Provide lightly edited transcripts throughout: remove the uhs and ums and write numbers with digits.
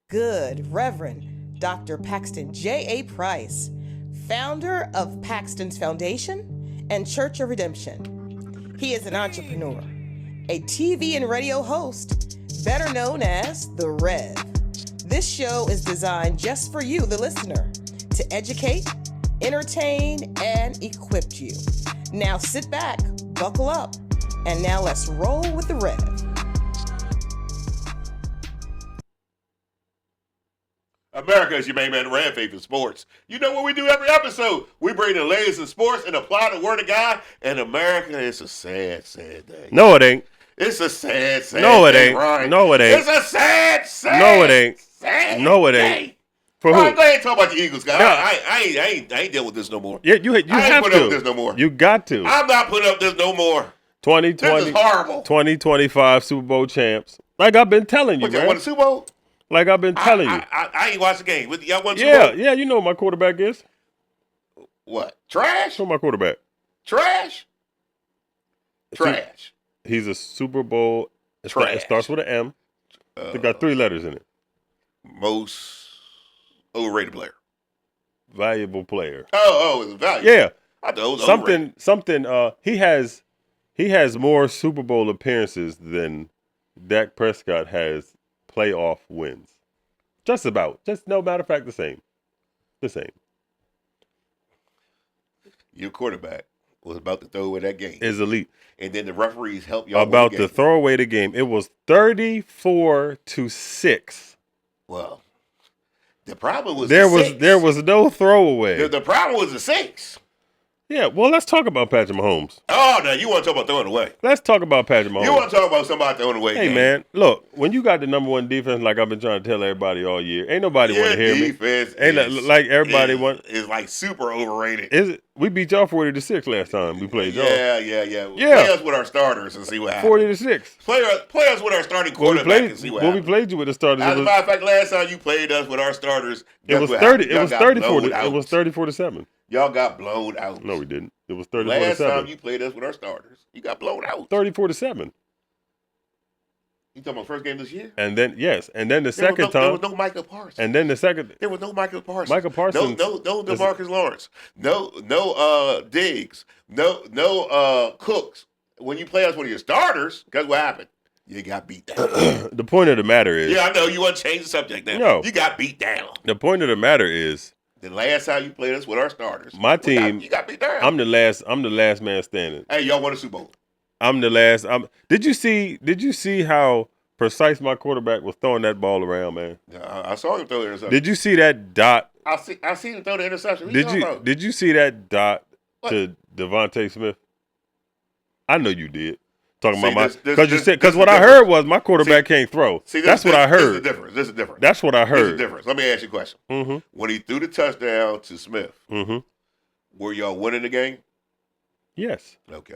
Good Reverend Dr. Paxton JAPrice, founder of Paxton's Foundation and Church of Redemption. He is an entrepreneur, a TV and radio host, better known as the Rev. This show is designed just for you, the listener, to educate, entertain, and equip you. Now sit back, buckle up, and now let's roll with the Rev. America is your main man, Rev, favorite sports. You know what we do every episode? We bring the latest in sports and apply the word of God. And America is a sad, sad day. No, it ain't. It's a sad, sad No, it day, ain't. Ryan. No, it ain't. It's a sad, sad No, it ain't. sad No, it ain't. day. For Ryan, who? go ahead and talk about the Eagles, guys. Yeah. I ain't dealing with this no more. Yeah, you I have ain't putting up with to. this no more. You got to. I'm not putting up with this no more. 2020, This is horrible. 2025 Super Bowl champs. Like I've been telling you, What, y'all man. won the Super Bowl? Like I've been telling you. I ain't watched the game. Y'all won the Super Bowl? Yeah, you know who my quarterback is. What? Trash? Who's my quarterback? Trash? Trash. He's a Super Bowl. It Trash. starts with an M. It got 3 letters in it. Most overrated player. Valuable player. Oh, it's value. Yeah. I thought it was overrated. Something. He has more Super Bowl appearances than Dak Prescott has playoff wins. Just about. Just no matter of fact, the same. The same. Your quarterback was about to throw away that game. Is elite. And then the referees helped y'all About win the to game. throw away the game. It was 34-6. Well, the problem was There the was six. no throwaway. The problem was the 6. Yeah, well, let's talk about Patrick Mahomes. Oh, no, you want to talk about throwing away. Let's talk about Patrick Mahomes. You want to talk about somebody throwing away Hey, game. man, look, when you got the number 1 defense, like I've been trying to tell everybody all year, ain't nobody want to hear me. Defense Ain't like everybody want. is like super overrated. Is it? We beat y'all 40-6 last time we played y'all. Yeah. Yeah. Play us with our starters and see what happens. 40-6. Play us with our starting When quarterback and see what we happens. played you with the starters, As a matter of fact, last time you played us with our starters, it was guess what 30. happened? It was Y'all got 34. blown out. It was 34-7. Y'all got blown out. No, we didn't. It was Last time 34-7. you played us with our starters, you got blown out. 34-7. You talking about first game this year? And then the There second was no time, Michael Parsons. and then the second. There was no Michael Parsons. Michael Parsons. No DeMarcus Lawrence. No Diggs. No Cooks. When you play us with your starters, guess what happened? You got beat down. The point of the matter is. Yeah, I know you want to change the subject now. No. You got beat down. The point of the matter is. The last time you played us with our starters, My team. you got beat down. I'm the last man standing. Hey, y'all won the Super Bowl. I'm the last. Did you see how precise my quarterback was throwing that ball around, man? I saw him throw the interception. Did you see that dot? I seen him throw the interception. What you talking about? Did you see that dot What? to Devontae Smith? I know you did. Talking See, about this what is I heard was my quarterback can't throw. See, That's what I This is heard. the difference. This is different. That's what I This is heard. the difference. Let me ask you a question. Mm-hmm. When he threw the touchdown to Smith, Mm-hmm. were y'all winning the game? Yes. Okay.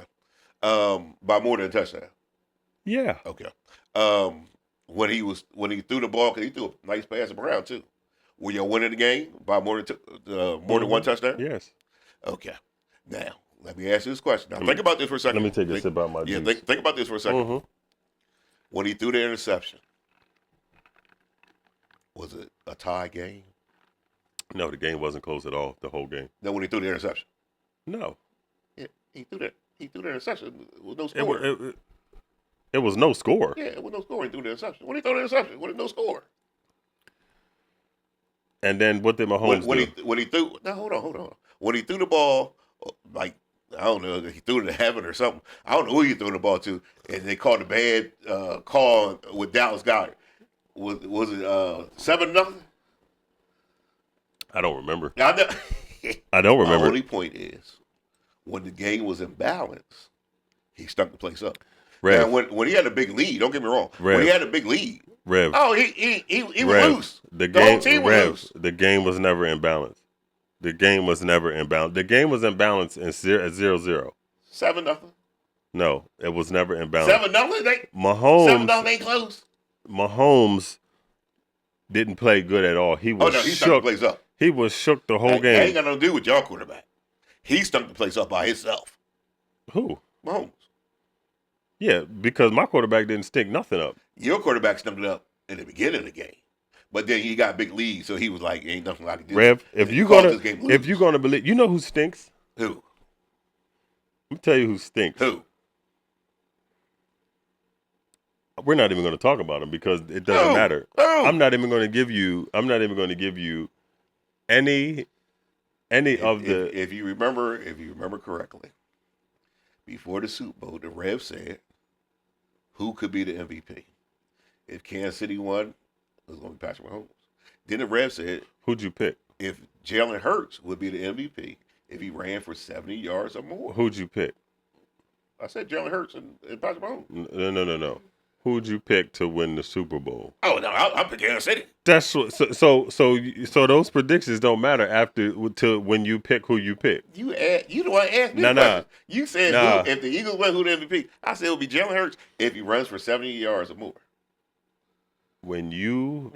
By more than a touchdown. Yeah. Okay. When he threw the ball, because he threw a nice pass to Brown too. Were y'all winning the game by more than one touchdown? Yes. Okay. Now let me ask you this question. Now think about this for a second. Let me take a sip out my Yeah, juice. think about this for a 2nd Mhm. When he threw the interception, was it a tie game? No, the game wasn't close at all. The whole game. No, when he threw the interception. No. Yeah, he threw the interception with no It, score. it was no score. Yeah, with no score, he threw the interception. When he threw the interception, with no score. And then what did Mahomes do? When he threw, no, hold on. When he threw the ball, like I don't know, he threw it to heaven or something. I don't know who he threw the ball to, and they called a bad call with Dallas Goedert. Was it 7-0? I don't remember. I know. I don't remember. My only point is, when the game was in balance, he stuck the place up. Rev. Now, when he had a big lead, don't get me wrong. Rev. When he had a big lead, Rev. oh, he was Rev. loose. The whole game, team was Rev. loose. The game was never in balance. The game was never in balance. The game was in balance at 0-0. 7-0. No, it was never in balance. 7-0. Mahomes. 7-0 ain't close. Mahomes didn't play good at all. He Oh was no, he stuck shook. the place up. He was shook the whole That game. ain't got nothing to do with y'all quarterback. He stuck the place up by himself. Who? Mahomes. Yeah, because my quarterback didn't stick nothing up. Your quarterback stuck it up in the beginning of the game. But then he got big league, so he was like, "Ain't nothing I can do." Rev, if you're gonna believe, you know who stinks? Who? Let me tell you who stinks. Who? We're not even going to talk about him because it doesn't matter. Who? I'm not even going to give you any of the. If you remember correctly, before the Super Bowl, the Rev said, "Who could be the MVP?" If Kansas City won, it was going to be Patrick Mahomes. Then the Rev said, "Who'd you pick?" If Jalen Hurts would be the MVP if he ran for 70 yards or more. Who'd you pick? I said Jalen Hurts and Patrick Mahomes. No. Who'd you pick to win the Super Bowl? Oh no, I picked Kansas City. That's what, so those predictions don't matter after to when you pick who you pick. You the one asked me. Nah. You said who, if the Eagles win, who the MVP? I said it would be Jalen Hurts if he runs for 70 yards or more. When you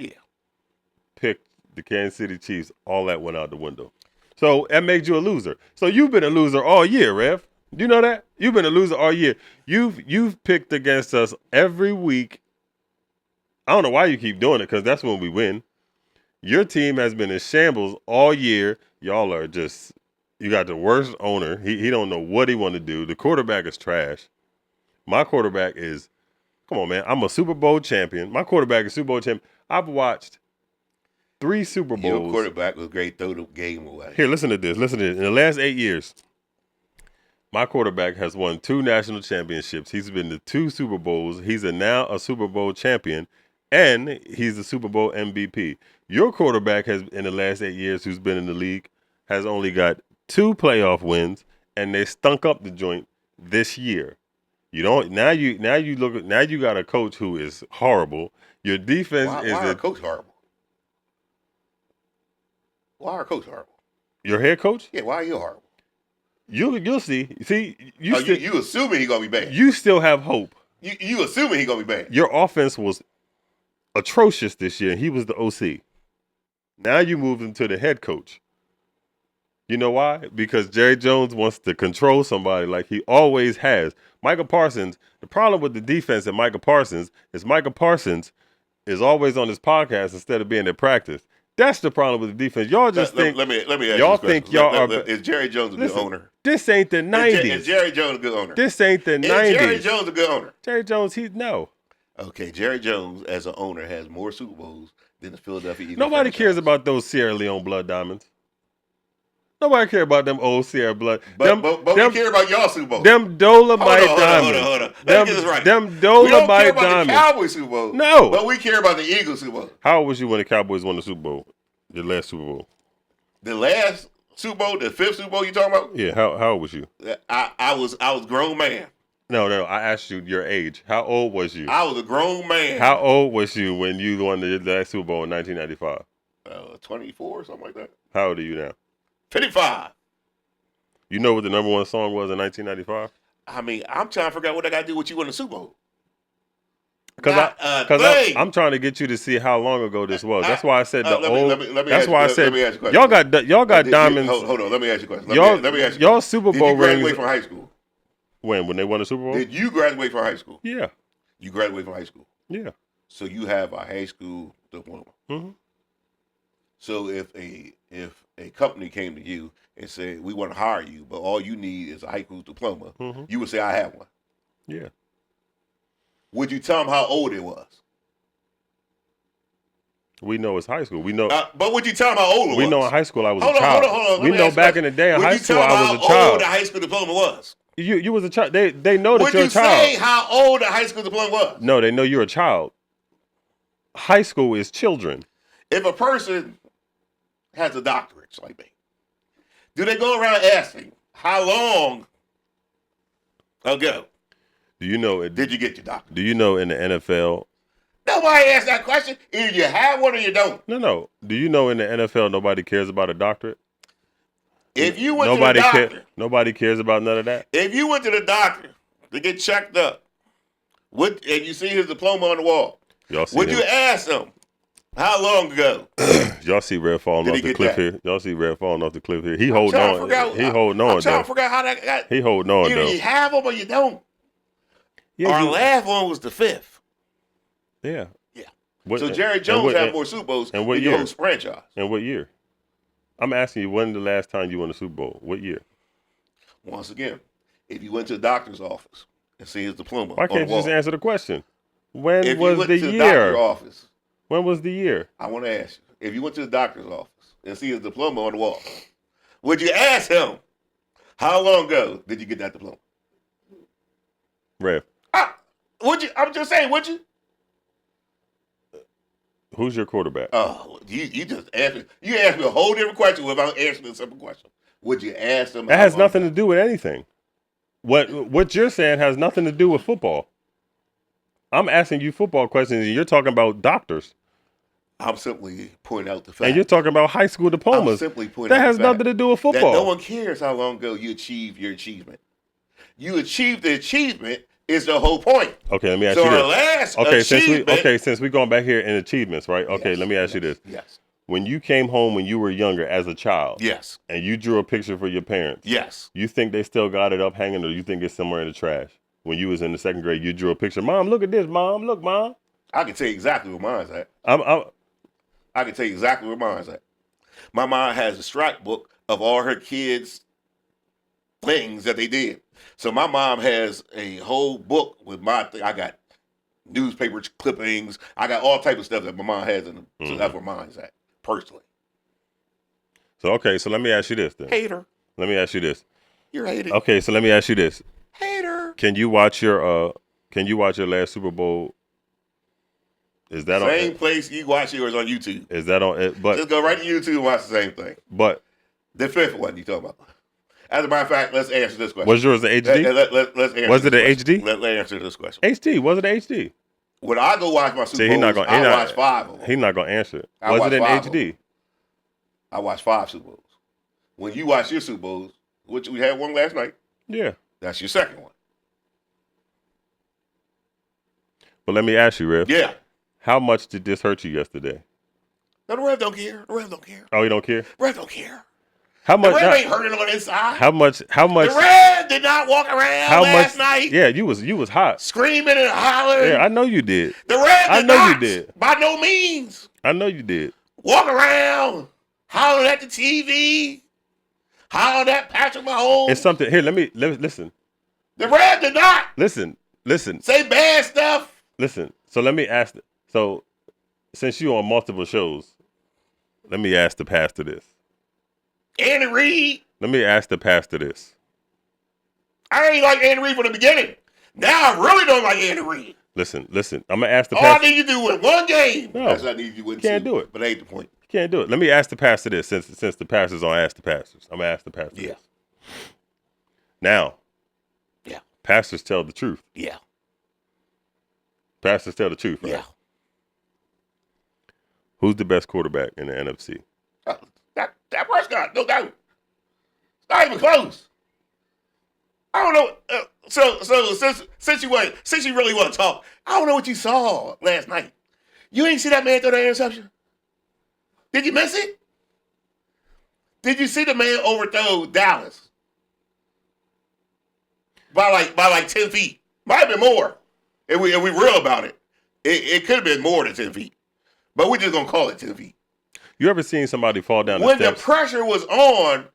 picked the Kansas City Chiefs, all that went out the window. So that made you a loser. So you've been a loser all year, Rev. Do you know that? You've been a loser all year. You've picked against us every week. I don't know why you keep doing it, because that's when we win. Your team has been in shambles all year. Y'all are just, you got the worst owner. He don't know what he want to do. The quarterback is trash. My quarterback is, come on, man. I'm a Super Bowl champion. My quarterback is Super Bowl champion. I've watched 3 Super Bowls. Your quarterback was great, throw the game away. Here, listen to this. In the last 8 years, my quarterback has won 2 national championships. He's been to 2 Super Bowls. He's now a Super Bowl champion, and he's a Super Bowl MVP. Your quarterback has, in the last 8 years, who's been in the league, has only got 2 playoff wins, and they stunk up the joint this year. You don't now you got a coach who is horrible. Your defense why are coach horrible? Why are coach horrible? Your head coach? Yeah, why are you horrible? You'll see. See, you assuming he's gonna be bad. You still have hope. You assuming he's gonna be bad. Your offense was atrocious this year, and he was the OC. Now you moved him to the head coach. You know why? Because Jerry Jones wants to control somebody like he always has. Micah Parsons, the problem with the defense and Micah Parsons is always on his podcast instead of being at practice. That's the problem with the defense. Y'all just think. Let me ask y'all you think y'all are. Is Jerry Jones a good owner? This ain't the 90s. Is Jerry Jones a good owner? This ain't the 90s. Is Jerry Jones a good owner? Jerry Jones, no. Okay, Jerry Jones as an owner has more Super Bowls than the Philadelphia Eagles. Nobody cares about those Sierra Leone blood diamonds. Nobody care about them old Sierra blood. But we care about y'all Super Bowl. Them Dolomite diamonds. Hold on. Let me get this right. Them Dolomite we don't care about diamonds. The Cowboys Super Bowl. No. But we care about the Eagles Super Bowl. How old was you when the Cowboys won the Super Bowl? The last Super Bowl. The last Super Bowl, the 5th Super Bowl you talking about? Yeah, how old was you? I was a grown man. No, I asked you your age. How old was you? I was a grown man. How old was you when you won the last Super Bowl in 1995? 24 or something like that. How old are you now? 55. You know what the number 1 song was in 1995? I mean, I'm trying to figure out what I got to do with you winning the Super Bowl. Because I'm trying to get you to see how long ago this was. That's why I said let me ask you a question. Y'all got diamonds. Hold on, let me ask you a question. Let me ask you y'all Super Bowl rings. Did you graduate rings, from high school? When they won the Super Bowl? Did you graduate from high school? Yeah. You graduated from high school? Yeah. So you have a high school diploma. Mm-hmm. So if a company came to you and said, we want to hire you, but all you need is a high school diploma, mm-hmm. you would say, I have one. Yeah. Would you tell them how old it was? We know it's high school. We know. But would you tell them how old it was? We know in high school I was a child. Hold on. We know back in the day in high school I was a child. Would you tell them how old the high school diploma was? You was a child. They know that you're a child. Would you say how old the high school diploma was? No, they know you're a child. High school is children. If a person has a doctorate like me, do they go around asking how long ago? Do you know? Did you get your doctorate? Do you know in the NFL? Nobody asked that question. Either you have one or you don't. No. Do you know in the NFL nobody cares about a doctorate? If you went to the doctor, nobody cares about none of that. If you went to the doctor to get checked up, and you see his diploma on the wall, would you ask him how long ago? Y'all see Red falling off the cliff here. Y'all see Red falling off the cliff here. He holding on. He holding on. I'm trying to figure out how that got. He holding on. Either you have them or you don't. Yeah, Our last one was the 5th. Yeah. So Jerry Jones had more Super Bowls than your whole franchise. And what year? I'm asking you, when the last time you won a Super Bowl? What year? Once again, if you went to the doctor's office and see his diploma, why can't you just answer the question? When if was you went the to year? The doctor's office, when was the year? I want to ask you, if you went to the doctor's office and see his diploma on the wall, would you ask him, how long ago did you get that diploma? Rev. Would you? I'm just saying, would you? Who's your quarterback? Oh, you just answered. You asked me a whole different question without answering a simple question. Would you ask them? That has nothing to do with anything. What you're saying has nothing to do with football. I'm asking you football questions, and you're talking about doctors. I'm simply pointing out the fact. And you're talking about high school diplomas. I'm simply pointing out that has the fact nothing to do with football. That no one cares how long ago you achieved your achievement. You achieved the achievement is the whole point. Okay, let me ask you this. Since we're going back here in achievements, right? Okay, let me ask you this. Yes. When you came home when you were younger as a child, yes, and you drew a picture for your parents, yes, you think they still got it up hanging, or you think it's somewhere in the trash? When you was in the second grade, you drew a picture. Mom, look at this. Mom, look, Mom. I can tell you exactly where mine's at. I can tell you exactly where mine's at. My mom has a scrapbook of all her kids' things that they did. So my mom has a whole book with I got newspaper clippings. I got all type of stuff that my mom has in them. So that's where mine's at, personally. So, okay, so let me ask you this then. Hater. Let me ask you this. You're hating. Okay, so let me ask you this. Hater. Can you watch your last Super Bowl? Is that same place you watch yours on YouTube? Is that on it? But just go right to YouTube and watch the same thing. But the fifth one you talking about. As a matter of fact, let's answer this question. Was yours an HD? Let's answer. Was it an HD? Let's answer this question. HD. Was it an HD? When I go watch my Super Bowls, I watch 5 of them. He's not gonna answer it. Was it an HD? I watched 5 Super Bowls. When you watch your Super Bowls, which we had one last night. Yeah. That's your second one. But let me ask you, Rev. Yeah. How much did this hurt you yesterday? No, the Rev don't care. The Rev don't care. Oh, he don't care? Rev don't care. How much? The Rev ain't hurting on inside. How much? The Rev did not walk around last night. Yeah, you was hot. Screaming and hollering. Yeah, I know you did. The Rev I know you did. By no means. I know you did. Walk around, hollering at the TV, hollering at Patrick Mahomes. It's something. Here, let me listen. The Rev did not. Listen. Say bad stuff. Listen. So let me ask. So since you on multiple shows, let me ask the pastor this. Andy Reid. Let me ask the pastor this. I ain't like Andy Reid from the beginning. Now I really don't like Andy Reid. Listen. I'm gonna ask the pastor. All pastor. I need you to do with one game. No. That's what I need you to win. Can't do it. But that ain't the point. Can't do it. Let me ask the pastor this. Since the pastor's on Ask the Pastors, I'm gonna ask the pastor this. Now. Yeah. Pastors tell the truth. Yeah. Pastors tell the truth, right? Yeah. Who's the best quarterback in the NFC? That Prescott, no doubt. It's not even close. I don't know. So since you really want to talk, I don't know what you saw last night. You ain't see that man throw that interception? Did you miss it? Did you see the man overthrow Dallas by like 10 feet? Might have been more. And we real about it. It could have been more than 10 feet. But we're just going to call it 10 feet. You ever seen somebody fall down the steps? When the pressure was on,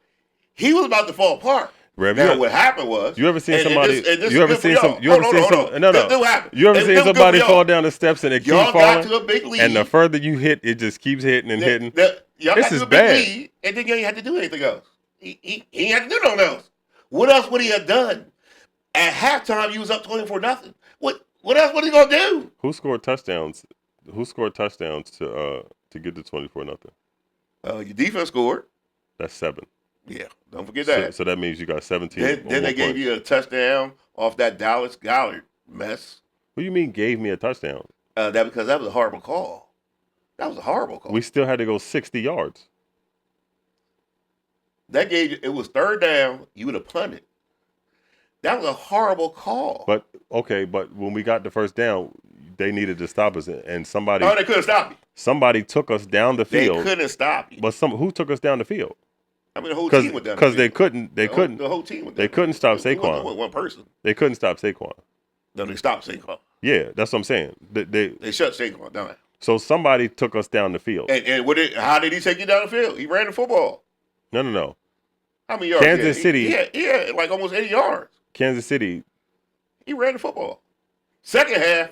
he was about to fall apart. Rev, now, what happened was... You ever seen somebody... You ever seen some... You ever seen some... No. You ever seen somebody fall down the steps and it keeps falling? Y'all got to a big lead. And the further you hit, it just keeps hitting and hitting. Y'all got to a big lead, and then you ain't had to do anything else. He ain't had to do nothing else. What else would he have done? At halftime, you was up 24-0. What else was he going to do? Who scored touchdowns to get to 24-0? Your defense scored. That's 7. Yeah, don't forget that. So that means you got 17. Then they gave you a touchdown off that Dallas Goedert mess. What do you mean gave me a touchdown? Because that was a horrible call. That was a horrible call. We still had to go 60 yards. That gave you, it was 3rd down. You would have punted. That was a horrible call. But when we got the first down, they needed to stop us, and somebody. Oh, they couldn't stop you. Somebody took us down the field. They couldn't stop you. But who took us down the field? I mean, the whole team went down. Because they couldn't. The whole team went down. They couldn't stop Saquon. One person. They couldn't stop Saquon. No, they stopped Saquon. Yeah, that's what I'm saying. They shut Saquon down. So somebody took us down the field. And how did he take you down the field? He ran the football. No. How many yards? Kansas City. He had like almost 80 yards. Kansas City. He ran the football. Second half,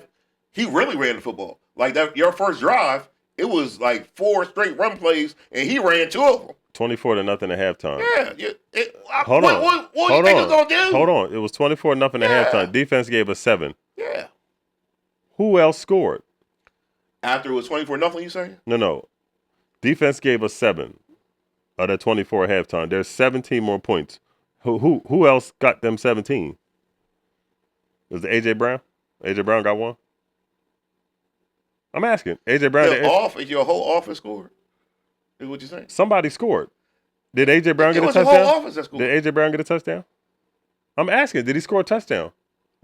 he really ran the football. Like that, your first drive, it was like 4 straight run plays, and he ran 2 of them. 24-0 at halftime. Yeah. Hold on. What do you think he was going to do? Hold on. It was 24-0 at halftime. Defense gave us 7. Yeah. Who else scored? After it was 24-0, you saying? No. Defense gave us 7 of that 24 at halftime. There's 17 more points. Who else got them 17? Was it A.J. Brown? A.J. Brown got 1? I'm asking. A.J. Brown. Your whole offense scored? Is what you saying? Somebody scored. Did A.J. Brown get a touchdown? Your whole offense that scored. Did A.J. Brown get a touchdown? I'm asking. Did he score a touchdown?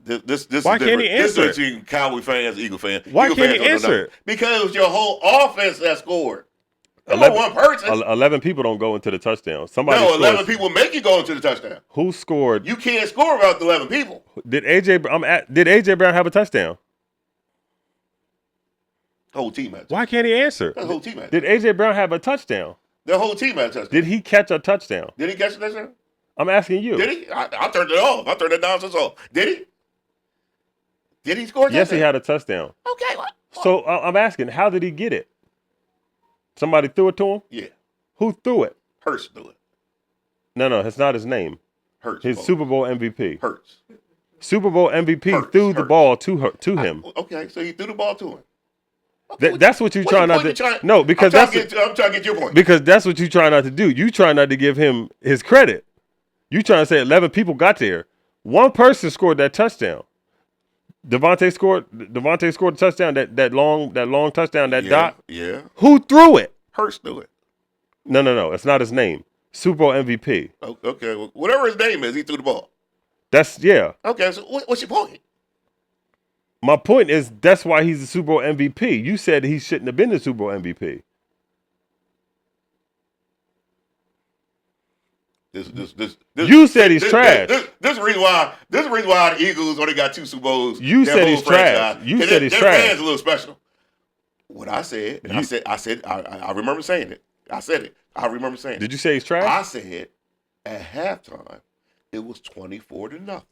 This Why can't he answer This is between Cowboy fans and Eagle fans. Why can't he answer it? Because it was your whole offense that scored. Not one person. 11 people don't go into the touchdown. Somebody. No, 11 people make you go into the touchdown. Who scored? You can't score without 11 people. Did A.J. Brown have a touchdown? The whole team had a touchdown. Why can't he answer? The whole team had a Did A.J. Brown have a touchdown? The whole team had a touchdown. Did he catch a touchdown? Did he catch a touchdown? I'm asking you. Did he? I turned it off. I turned it down since off. Did he? Did he score a touchdown? Yes, he had a touchdown. Okay. What? So I'm asking, how did he get it? Somebody threw it to him? Yeah. Who threw it? Hurts threw it. No, it's not his name. Hurts. His Super Bowl MVP. Hurts. Super Bowl MVP threw the ball to him. Okay, so he threw the ball to him. Okay, that's what you're trying not to. No, because I'm trying to get your point. Because that's what you try not to do. You try not to give him his credit. You trying to say 11 people got there. One person scored that touchdown. Devontae scored a touchdown. That long touchdown. Dot. Yeah. Who threw it? Hurts threw it. No. It's not his name. Super Bowl MVP. Okay. Well, whatever his name is, he threw the ball. Yeah. Okay. So what's your point? My point is that's why he's the Super Bowl MVP. You said he shouldn't have been the Super Bowl MVP. You said he's trash. This is the reason why the Eagles only got 2 Super Bowls. You said he's trash. You said he's trash. Their fans a little special. What I said, I remember saying it. I said it. I remember saying it. Did you say he's trash? I said at halftime it was 24-0.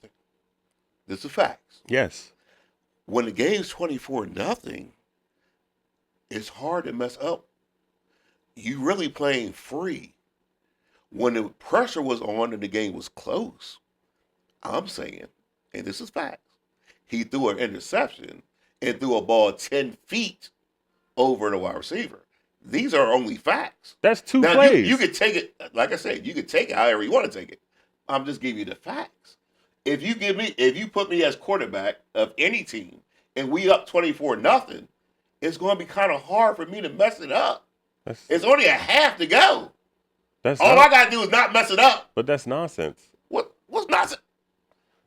This is facts. Yes. When the game's 24-0, it's hard to mess up. You really playing free. When the pressure was on and the game was close, I'm saying, and this is facts, he threw an interception and threw a ball 10 feet over the wide receiver. These are only facts. That's 2 plays. You could take it, like I said, you could take it however you want to take it. I'm just giving you the facts. If you put me as quarterback of any team and we up 24-0, it's going to be kind of hard for me to mess it up. It's only a half to go. All I got to do is not mess it up. But that's nonsense. What's nonsense?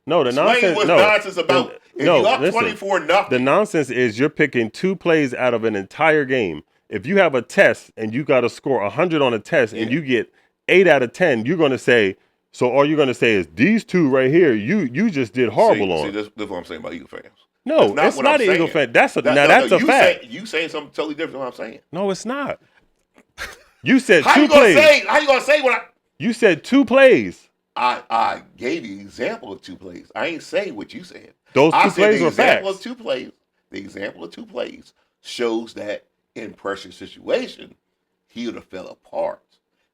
No, the nonsense. What's nonsense about? If you up 24-0. The nonsense is you're picking 2 plays out of an entire game. If you have a test and you got to score 100 on a test and you get 8 out of 10, you're going to say, so all you're going to say is these 2 right here, you just did horrible on. See, this is what I'm saying about Eagle fans. No, it's not an Eagle fan. That's a fact. You saying something totally different than what I'm saying. No, it's not. You said how 2 plays. How you gonna say what I? You said 2 plays. I gave you an example of 2 plays. I ain't saying what you said. Those 2 plays were facts. The example of 2 plays shows that in pressure situation, he would have fell apart.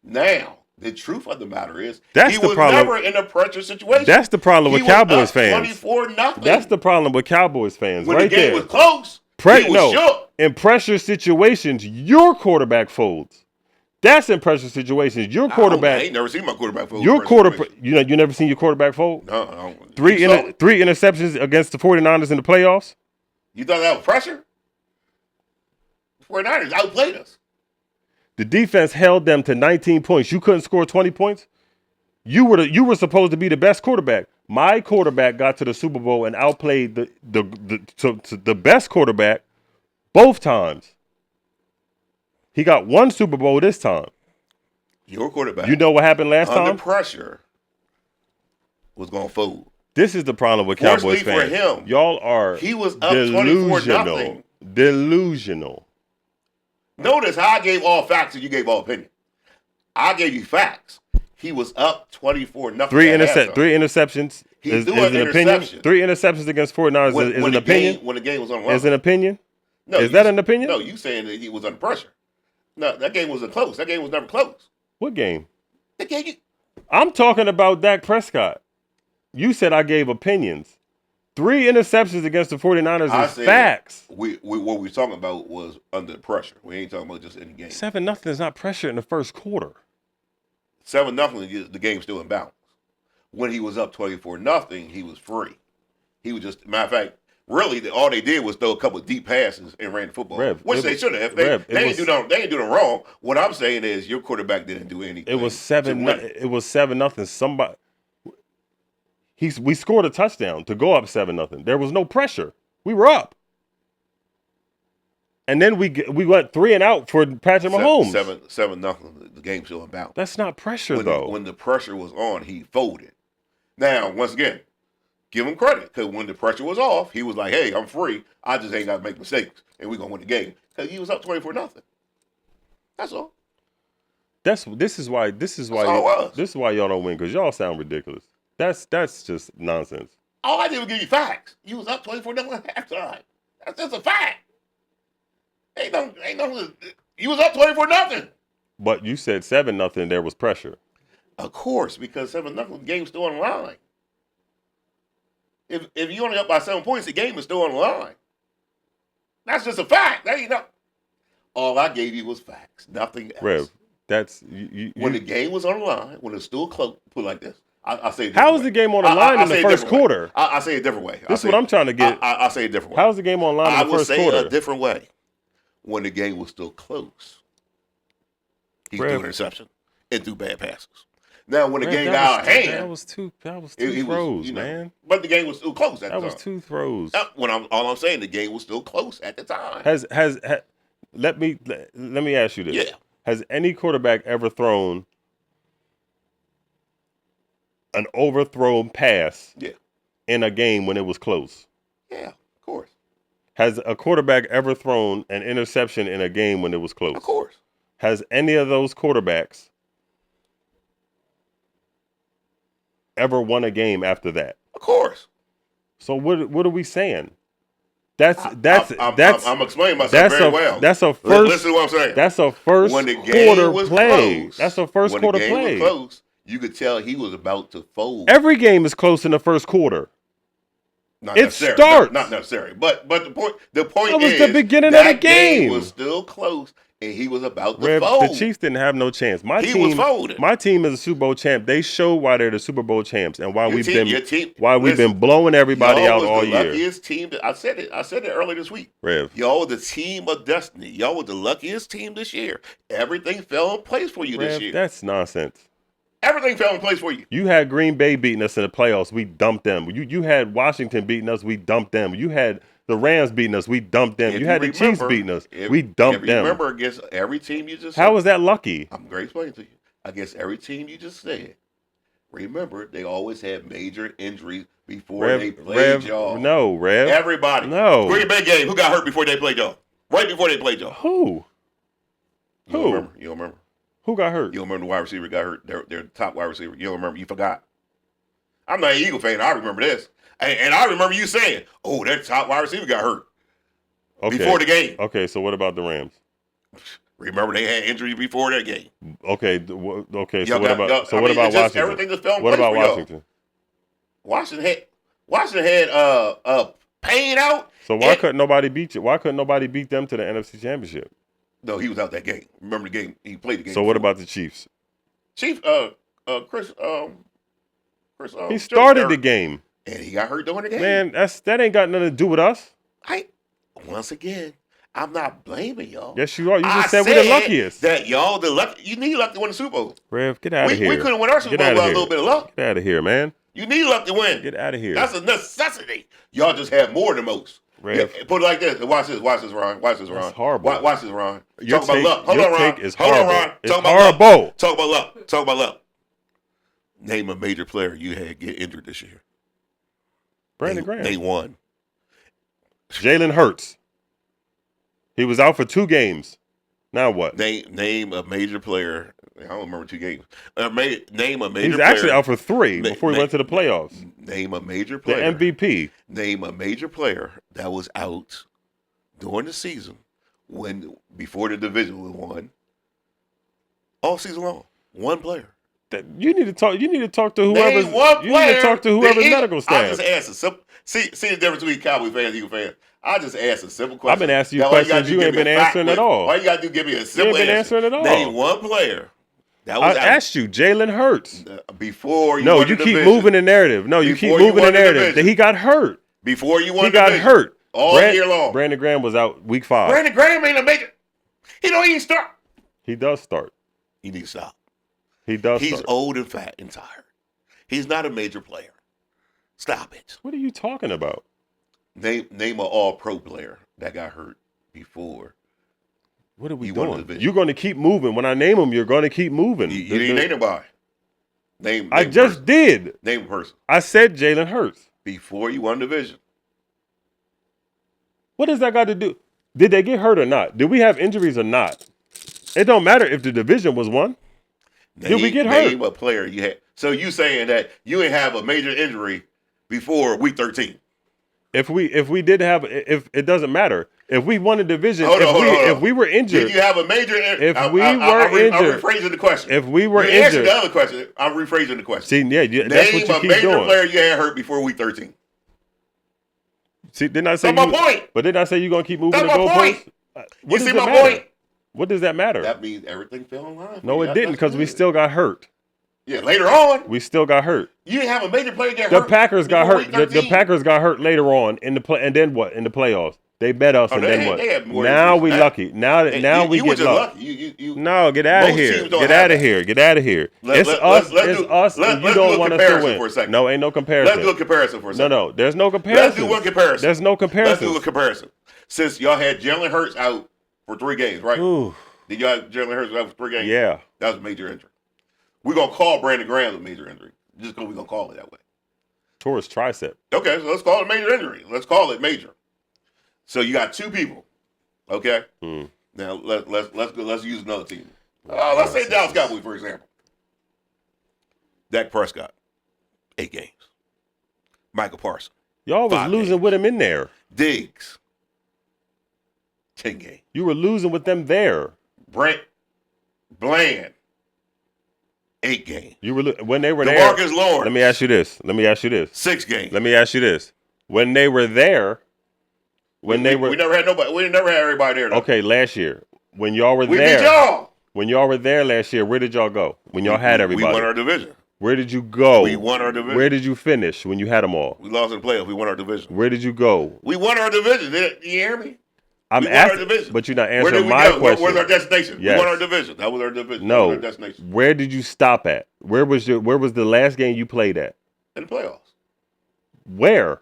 Now, the truth of the matter is, he was never in a pressure situation. That's the problem with Cowboys fans. 24-0. That's the problem with Cowboys fans. When right the game there. was close, he was shook. In pressure situations, your quarterback folds. That's in pressure situations. Your quarterback. I ain't never seen my quarterback fold. You never seen your quarterback fold? No, I don't. 3 interceptions against the 49ers in the playoffs. You thought that was pressure? The 49ers outplayed us. The defense held them to 19 points. You couldn't score 20 points. You were supposed to be the best quarterback. My quarterback got to the Super Bowl and outplayed the best quarterback both times. He got 1 Super Bowl this time. Your quarterback. You know what happened last time? Under pressure was going to fold. This is the problem with Cowboys fans. For him, y'all are he was up 24-0. Delusional. Notice how I gave all facts and you gave all opinion. I gave you facts. He was up 24-0. Three interceptions is threw an an opinion. interception. 3 interceptions against 49ers is an opinion. When the game was on the line. Is an opinion? No, is that an opinion? No, you saying that he was under pressure. No, that game wasn't close. That game was never close. What game? The game I'm talking about Dak Prescott. You said I gave opinions. 3 interceptions against the 49ers is facts. What we were talking about was under pressure. We ain't talking about just any game. 7-0 is not pressure in the first quarter. 7-0, the game's still in balance. When he was up 24-0, he was free. He was just, matter of fact, really, all they did was throw a couple of deep passes and ran the football, which they should have. They didn't do nothing wrong. What I'm saying is your quarterback didn't do anything. It was 7-0. Somebody. We scored a touchdown to go up 7-0. There was no pressure. We were up. And then we went 3 and out for Patrick Mahomes. 7-0. The game's still in balance. That's not pressure, though. When the pressure was on, he folded. Now, once again, give him credit, because when the pressure was off, he was like, hey, I'm free. I just ain't got to make mistakes, and we're going to win the game. Because he was up 24-0. That's all. This is why y'all don't win, because y'all sound ridiculous. That's just nonsense. All I did was give you facts. You was up 24-0 at halftime. That's just a fact. Ain't no. You was up 24-0. But you said 7-0. There was pressure. Of course, because 7-0, the game's still on the line. If you only up by 7 points, the game is still on the line. That's just a fact. That ain't no. All I gave you was facts, nothing else. Rev, that's when the game was on the line, when it's still close. Put it like this. I say it how is the game on the line in the first quarter? I say it a different way. This is what I'm trying to get. I say it a different way. How's the game on the line in the first quarter? I would say a different way. When the game was still close, he threw an interception and threw bad passes. Now, when the game got out of hand, that was two throws, man. But the game was still close at the time. That was 2 throws. All I'm saying, the game was still close at the time. Let me ask you this. Yeah. Has any quarterback ever thrown an overthrown pass in a game when it was close? Yeah, of course. Has a quarterback ever thrown an interception in a game when it was close? Of course. Has any of those quarterbacks ever won a game after that? Of course. So what are we saying? I'm explaining myself very well. That's a first. Listen to what I'm saying. That's a first when the game quarter was play. Close, that's a first quarter play. When the game was close, you could tell he was about to fold. Every game is close in the first quarter. Not it necessary. starts. Not necessary. But the point that is was the beginning of the game. Was still close, and he was about to Rev, fold. The Chiefs didn't have no chance. He was folding. My team is a Super Bowl champ. They show why they're the Super Bowl champs and why we've been been blowing everybody out all year. Luckiest team. I said it earlier this week. Rev, y'all were the team of destiny. Y'all were the luckiest team this year. Everything fell in place for you this year. That's nonsense. Everything fell in place for you. You had Green Bay beating us in the playoffs. We dumped them. You had Washington beating us. We dumped them. You had the Rams beating us. We dumped them. You had the Chiefs beating us. We dumped them. Remember, against every team you just said. How was that lucky? I'm going to explain to you. Against every team you just said, remember, they always had major injuries before they played y'all. No, Rev. Everybody. No. Green Bay game, who got hurt before they played y'all? Right before they played y'all. Who? You don't remember? Who got hurt? You don't remember the wide receiver got hurt? Their top wide receiver. You don't remember? You forgot. I'm not an Eagle fan. I remember this. And I remember you saying, oh, their top wide receiver got hurt before the game. Okay, so what about the Rams? Remember, they had injuries before that game. Okay. So what about Washington? Everything just fell in what place about for Washington? Washington had Payne out. So why couldn't nobody beat you? Why couldn't nobody beat them to the NFC Championship? No, he was out that game. Remember the game? He played the game. So what about the Chiefs? Chris. He started the game, and he got hurt during the game. Man, that ain't got nothing to do with us. Once again, I'm not blaming y'all. Yes, you are. You just said we're the luckiest. That y'all the luck. You need luck to win the Super Bowl. Rev, get out of here. We couldn't win our Super Bowl without a little bit of luck. Get out of here, man. You need luck to win. Get out of here. That's a necessity. Y'all just have more than most. Yeah, put it like this. Watch this, Ron. That's horrible. Watch this, Ron. Talk about luck. Hold on, Ron. It's Hold horrible. on, Ron. It's horrible. Talk about luck. Talk about luck. Name a major player you had get injured this year. Brandon Graham. They won. Jalen Hurts. He was out for 2 games. Now what? Name a major player. I don't remember 2 games. Name a major He's player. actually out for 3 before he went to the playoffs. Name a major The player. MVP. Name a major player that was out during the season before the division was won. All season long. One player. You need to talk to whoever's. Name one You need to talk to whoever's medical I staff. just asked a simple. See the difference between Cowboys fans and Eagle fans. I just asked a simple question. I've been asking you Now, all questions you ain't been answering at all. All you got to do is give me a simple been answer. answering at all. Name one player that was I out asked you, Jalen Hurts. before you No, won you the keep division. moving the narrative. No, you keep Before you moving the won the narrative. division. That he got hurt. Before you won He the got division. hurt all year long. Brandon Graham was out week 5. Brandon Graham ain't a major. He don't even start. He does start. He needs to stop. He does He's start. old and fat and tired. He's not a major player. Stop it. What are you talking about? Name an all-pro player that got hurt before. What are we You won the doing? division. You're going to keep moving. When I name him, you're going to keep moving. You didn't name nobody. Name I just person. did. Name a person. I said Jalen Hurts. Before you won the division. What does that got to do? Did they get hurt or not? Did we have injuries or not? It don't matter if the division was won. Did we get hurt? Name a player you had. So you saying that you didn't have a major injury before week 13? If we did have, if it doesn't matter. If we won a division, Hold on. if we were injured, Did you have a major injury? If we were injured- I'm rephrasing the question. if we were you answered injured, the other question. I'm rephrasing the question. see, that's what Name you a keep major doing. player you had hurt before week 13. See, didn't I say That's my point. But didn't I say you're gonna keep moving That's the my goalposts? point. What You does see it my matter? point? What does that matter? That means everything fell in line. No, it didn't, That's because we good. still got hurt. Yeah, later on, We still got hurt. you didn't have a major player get The hurt. Packers got before hurt. week The 13. Packers got hurt later on in the play, and then what? In the playoffs, they bet us, Oh, and they then had- what? they had more Now injuries we than that. lucky. Now we you were get just lucky. lucky. You No, get out of Most here. teams don't Get have out of that. here. Get out of here. It's us. let's It's do- us. let- And you let's do don't a want us to comparison win. for a second. No, ain't no comparison. Let's do a comparison for a No, second. no. There's no comparison. Let's do one comparison. There's no comparison. Let's do a comparison. Since y'all had Jalen Hurts out for 3 games, right? Ooh, Did y'all have Jalen Hurts out for 3 games? yeah. That was a major injury. We're going to call Brandon Graham a major injury. Just because we're going to call it that way. Tore his tricep. Okay, so let's call it a major injury. Let's call it major. So you got 2 people. Okay? Now let's use another team. Let's say Dallas Cowboys, for example. Dak Prescott, 8 games. Michael Parsons, Y'all was 5 losing games. with him in there. Diggs, 10 games. You were losing with them there. Brent Bland, 8 games. You were when they were there. DeMarcus Lawrence. Let me ask you this. 6 games. Let me ask you this. When they were there, we never had nobody. We never had everybody there. Though. okay, last year when y'all were we there, beat y'all. when y'all were there last year, where did y'all go? When y'all had everybody, We won our division. where did you go? We won our division. Where did you finish when you had them all? We lost in the playoffs. We won our division. Where did you go? We won our division. Did you hear me? I'm We won our asking, division. but you're not Where answering did we my go? question. Where's our destination? Yes. We won our division. That was our division. That No. was our destination. Where did you stop at? Where was the last game you played at? In the playoffs. Where?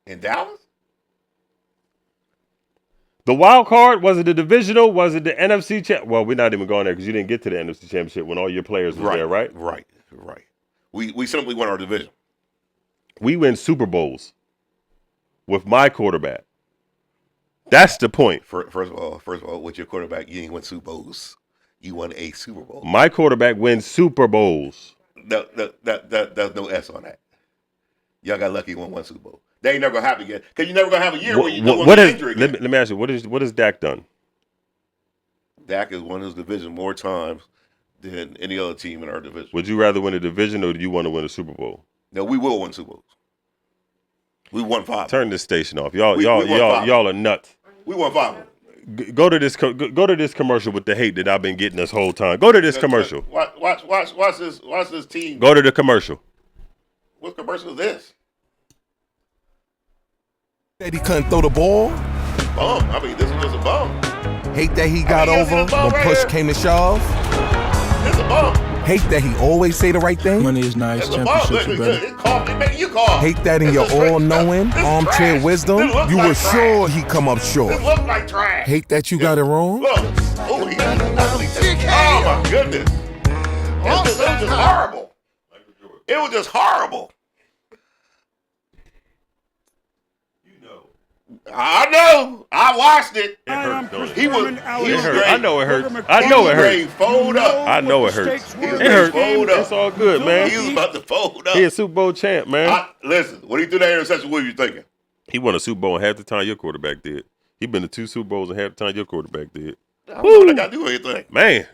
In Dallas? The wild card? Was it the divisional? Was it the NFC champ? Well, we're not even going there because you didn't get to the NFC championship when all your players were there, right? Right. We simply won our division. We win Super Bowls with my quarterback. That's the point. First of all, with your quarterback, you ain't win Super Bowls. You won a Super Bowl. My quarterback wins Super Bowls. There's no S on that. Y'all got lucky you won 1 Super Bowl. That ain't never gonna happen again. Because you're never gonna have a year where you don't want to injury again. Let me ask you, what has Dak done? Dak has won his division more times than any other team in our division. Would you rather win a division or do you want to win a Super Bowl? No, we will win Super Bowls. We won 5. Turn this station off. Y'all We won 5. are nuts. We won 5. Go to this commercial with the hate that I've been getting this whole time. Go to this commercial. Watch this team. Go to the commercial. What commercial is this? Said he couldn't throw the ball. Bum. I mean, this is just a bum. Hate that he got this is over a bum when right push here. came to shove. This is a bum. Hate that he always say the right thing. Money is nice, It's a bum. championship Look, is better. it's call. It make you call. Hate that in This your is straight- all-knowing, this is armchair trash. wisdom. This looks You like were trash. sure he come up short. This looks like trash. Hate that you got it wrong. Look. Oh, he got oh my goodness. It was just horrible. It was just horrible. I know. I watched it. It hurts, don't it? He was It hurts. great. I know it hurts. I know it hurts. Fold up. I know it hurts. He was It hurts. fold up. It's all good, man. He was about to fold up. He a Super Bowl champ, man. Listen, when he threw that interception, what were you thinking? He won a Super Bowl in half the time your quarterback did. He been to 2 Super Bowls in half the time your quarterback did. I don't know what I got to do with anything. Man,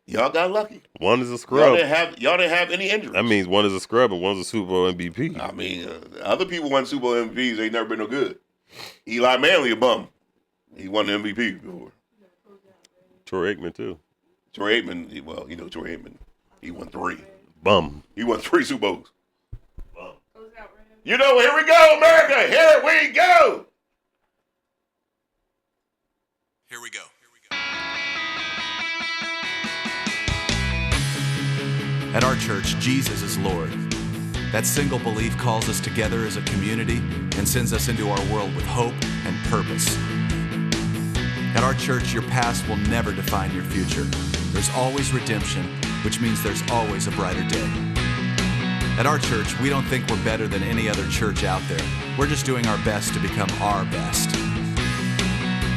Y'all got lucky. one is a Y'all scrub. didn't have any injuries. That means one is a scrub and one's a Super Bowl MVP. I mean, other people won Super Bowl MVPs. They never been no good. Eli Manning a bum. He won the MVP before. Troy Aikman too. Troy Aikman, Troy Aikman. He won 3. Bum. He won 3 Super Bowls. Bum. Here we go, America. Here we go. Here we go. At our church, Jesus is Lord. That single belief calls us together as a community and sends us into our world with hope and purpose. At our church, your past will never define your future. There's always redemption, which means there's always a brighter day. At our church, we don't think we're better than any other church out there. We're just doing our best to become our best.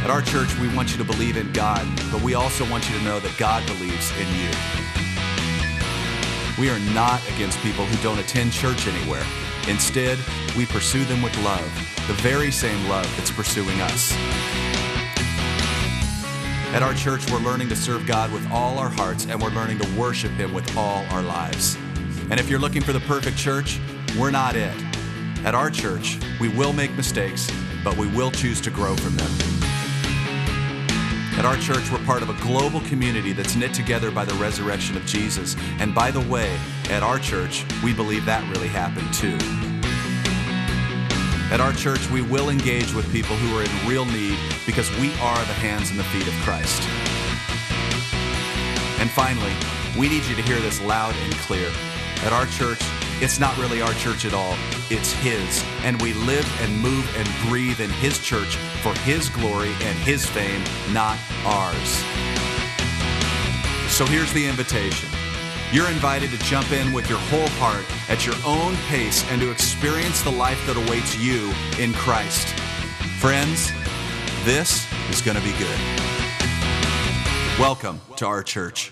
At our church, we want you to believe in God, but we also want you to know that God believes in you. We are not against people who don't attend church anywhere. Instead, we pursue them with love, the very same love that's pursuing us. At our church, we're learning to serve God with all our hearts, and we're learning to worship Him with all our lives. And if you're looking for the perfect church, we're not it. At our church, we will make mistakes, but we will choose to grow from them. At our church, we're part of a global community that's knit together by the resurrection of Jesus. And by the way, at our church, we believe that really happened too. At our church, we will engage with people who are in real need because we are the hands and the feet of Christ. And finally, we need you to hear this loud and clear. At our church, it's not really our church at all. It's His. And we live and move and breathe in His church for His glory and His fame, not ours. So here's the invitation. You're invited to jump in with your whole heart at your own pace and to experience the life that awaits you in Christ. Friends, this is going to be good. Welcome to our church.